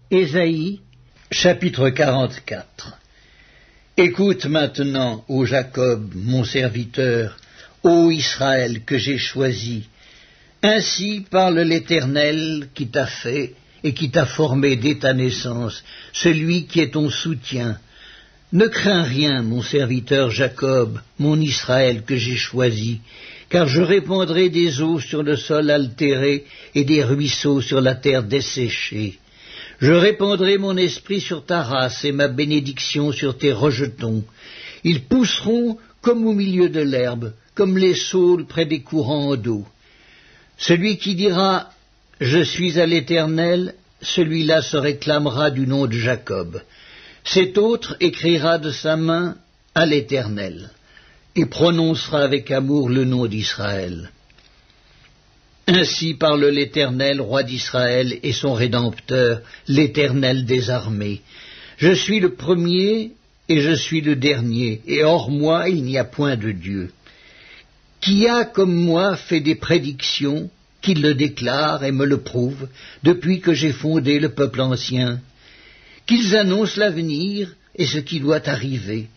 Ésaïe, chapitre 44. Écoute maintenant, ô Jacob, mon serviteur, ô Israël que j'ai choisi. Ainsi parle l'Éternel qui t'a fait et qui t'a formé dès ta naissance, celui qui est ton soutien. Ne crains rien, mon serviteur Jacob, mon Israël que j'ai choisi, car je répandrai des eaux sur le sol altéré et des ruisseaux sur la terre desséchée. Je répandrai mon esprit sur ta race et ma bénédiction sur tes rejetons. Ils pousseront comme au milieu de l'herbe, comme les saules près des courants d'eau. Celui qui dira « Je suis à l'Éternel », celui-là se réclamera du nom de Jacob. Cet autre écrira de sa main « à l'Éternel » et prononcera avec amour le nom d'Israël. Ainsi parle l'Éternel, roi d'Israël, et son Rédempteur, l'Éternel des armées. Je suis le premier et je suis le dernier, et hors moi il n'y a point de Dieu. Qui a, comme moi, fait des prédictions, qui le déclare et me le prouve, depuis que j'ai fondé le peuple ancien? Qu'ils annoncent l'avenir et ce qui doit arriver.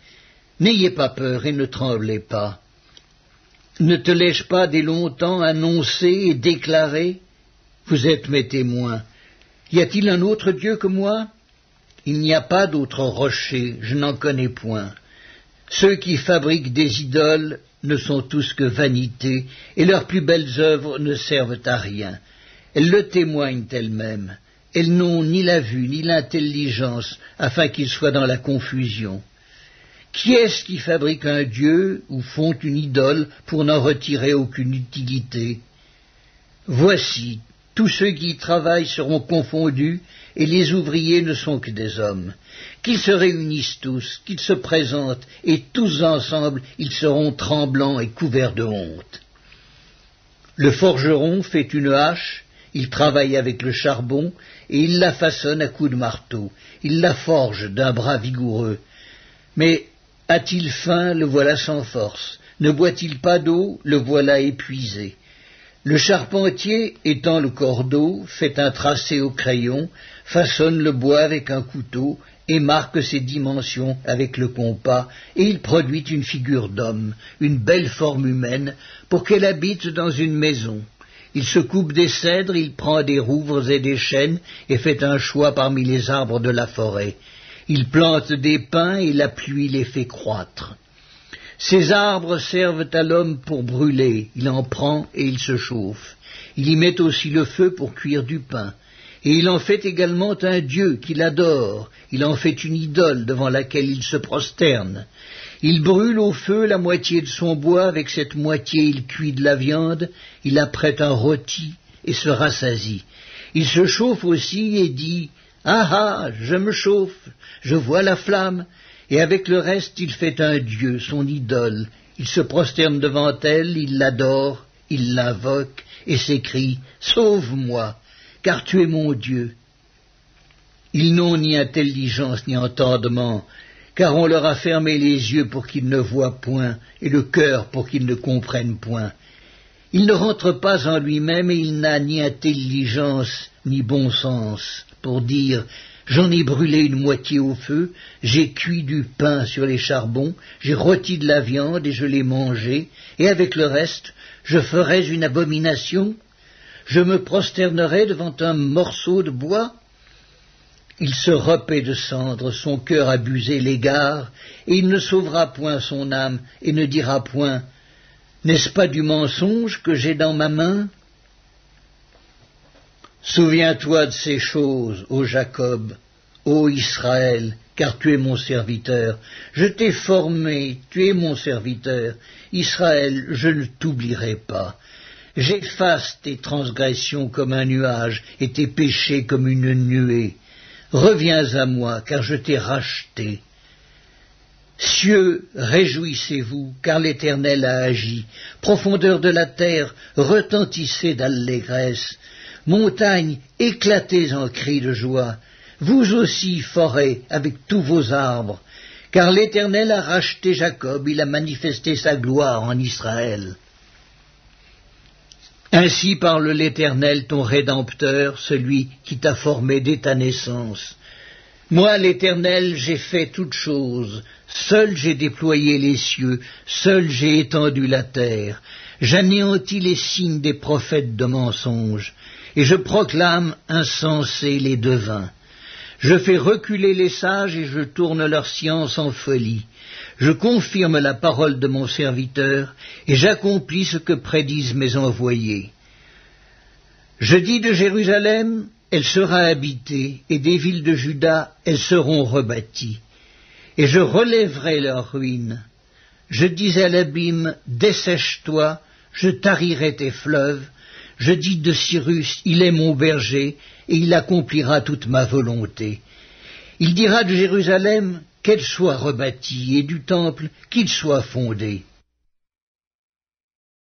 N'ayez pas peur et ne tremblez pas. Ne te l'ai-je pas dès longtemps annoncé et déclaré? Vous êtes mes témoins. Y a-t-il un autre Dieu que moi? Il n'y a pas d'autre rocher, je n'en connais point. Ceux qui fabriquent des idoles ne sont tous que vanité, et leurs plus belles œuvres ne servent à rien. Elles le témoignent elles-mêmes. Elles n'ont ni la vue ni l'intelligence, afin qu'ils soient dans la confusion. Qui est-ce qui fabrique un dieu ou font une idole pour n'en retirer aucune utilité? Voici, tous ceux qui y travaillent seront confondus, et les ouvriers ne sont que des hommes. Qu'ils se réunissent tous, qu'ils se présentent, et tous ensemble ils seront tremblants et couverts de honte. Le forgeron fait une hache, il travaille avec le charbon, et il la façonne à coups de marteau. Il la forge d'un bras vigoureux. Mais a-t-il faim, le voilà sans force. Ne boit-il pas d'eau, le voilà épuisé. Le charpentier, étend le cordeau, fait un tracé au crayon, façonne le bois avec un couteau, et marque ses dimensions avec le compas, et il produit une figure d'homme, une belle forme humaine, pour qu'elle habite dans une maison. Il se coupe des cèdres, il prend des rouvres et des chênes, et fait un choix parmi les arbres de la forêt. Il plante des pins et la pluie les fait croître. Ces arbres servent à l'homme pour brûler, il en prend et il se chauffe. Il y met aussi le feu pour cuire du pain. Et il en fait également un dieu qu'il adore, il en fait une idole devant laquelle il se prosterne. Il brûle au feu la moitié de son bois, avec cette moitié il cuit de la viande, il apprête un rôti et se rassasie. Il se chauffe aussi et dit « Ah ah, je me chauffe, je vois la flamme !» Et avec le reste, il fait un dieu, son idole. Il se prosterne devant elle, il l'adore, il l'invoque et s'écrie « Sauve-moi, car tu es mon Dieu !» Ils n'ont ni intelligence ni entendement, car on leur a fermé les yeux pour qu'ils ne voient point, et le cœur pour qu'ils ne comprennent point. Il ne rentre pas en lui-même et il n'a ni intelligence ni bon sens pour dire « J'en ai brûlé une moitié au feu, j'ai cuit du pain sur les charbons, j'ai rôti de la viande et je l'ai mangée, et avec le reste, je ferais une abomination? Je me prosternerais devant un morceau de bois ?» Il se repaît de cendres, son cœur abusé l'égare, et il ne sauvera point son âme, et ne dira point « N'est-ce pas du mensonge que j'ai dans ma main ?» Souviens-toi de ces choses, ô Jacob, ô Israël, car tu es mon serviteur. Je t'ai formé, tu es mon serviteur. Israël, je ne t'oublierai pas. J'efface tes transgressions comme un nuage et tes péchés comme une nuée. Reviens à moi, car je t'ai racheté. Cieux, réjouissez-vous, car l'Éternel a agi. Profondeur de la terre, retentissez d'allégresse. Montagnes, éclatez en cris de joie. Vous aussi, forêts, avec tous vos arbres. Car l'Éternel a racheté Jacob, il a manifesté sa gloire en Israël. Ainsi parle l'Éternel, ton Rédempteur, celui qui t'a formé dès ta naissance. Moi, l'Éternel, j'ai fait toutes choses. Seul j'ai déployé les cieux, seul j'ai étendu la terre. J'anéantis les signes des prophètes de mensonges, et je proclame insensés les devins. Je fais reculer les sages et je tourne leur science en folie. Je confirme la parole de mon serviteur et j'accomplis ce que prédisent mes envoyés. Je dis de Jérusalem, elle sera habitée, et des villes de Juda, elles seront rebâties. Et je relèverai leurs ruines. Je dis à l'abîme, dessèche-toi, je tarirai tes fleuves. Je dis de Cyrus, il est mon berger, et il accomplira toute ma volonté. Il dira de Jérusalem, qu'elle soit rebâtie, et du temple, qu'il soit fondé.